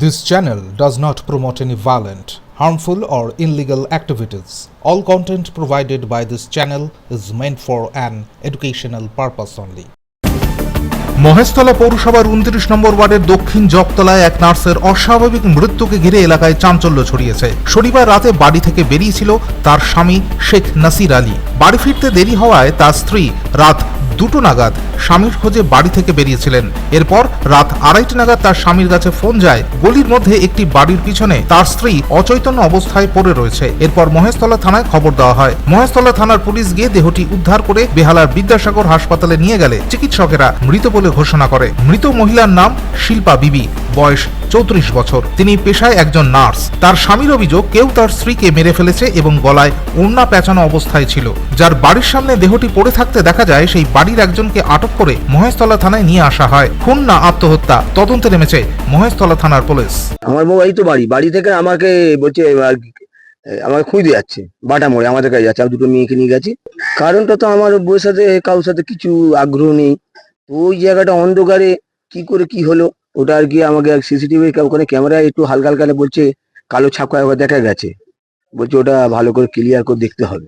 This channel does not promote any violent, harmful, or illegal activities. All content provided by this channel is meant for an educational purpose only. Maheshtala পৌরসভার ২৯ নম্বর ওয়ার্ডের দক্ষিণ জগতলায় এক নার্সের অস্বাভাবিক মৃত্যুকে ঘিরে এলাকায় চাঞ্চল্য ছড়িয়েছে। শনিবার রাতে বাড়ি থেকে বেরিয়েছিল তার স্বামী শেখ নাসির আলী। বাড়ি ফিরতে দেরি হওয়ায় তার স্ত্রী রাত ২টো নাগাদ স্বামীর খোঁজে বাড়ি থেকে বেরিয়েছিলেন। এরপর রাত ২:৩০ নাগাদ তার স্বামীর কাছে ফোন যায় গলির মধ্যে একটি বাড়ির পিছনে তার স্ত্রী অচৈতন্য অবস্থায় পড়ে রয়েছে। এরপর মহেশতলা থানায় খবর দেওয়া হয়। মহেশতলা থানার পুলিশ গিয়ে দেহটি উদ্ধার করে বেহালার বিদ্যাসাগর হাসপাতালে নিয়ে গেলে চিকিৎসকেরা মৃত বলে ঘোষণা করে। মৃত মহিলার নাম শিল্পা বিবি, বয়স ৩৪ বছর। তিনি পেশায় একজন নার্স। তার স্বামীর অভিযোগ কেউ তার স্ত্রীকে মেরে ফেলেছে এবং গলায় ওড়না পেঁচানো অবস্থায় ছিল। যার বাড়ির সামনে দেহটি পড়ে থাকতে দেখা যায় সেই বাড়ির একজনকে আটক করে মহেশতলা থানায় নিয়ে আসা হয়। খুন না আত্মহত্যা তদন্তে নেমেছে মহেশতলা থানার পুলিশ। আমার বউ এই তো বাড়ি থেকে আমাকে বলছে আমাকে খুঁজতে যাচ্ছে, বাটা মোড়ে আমাদের কাছে যাচ্ছে। আমি দুটো মেয়েকে নিয়ে গেছি। কারণটা তো আমার বউয়ের সাথে কারোর সাথে কিছু আগ্রহ নেই। তো ওই জায়গাটা অন্ধকারে কি করে কি হলো ওটা আর কি আমাকে সিসিটিভি ওখানে ক্যামেরায় একটু হালকা হালকা বলছে কালো ছাপ দেখা গেছে, বলছে ওটা ভালো করে ক্লিয়ার করে দেখতে হবে।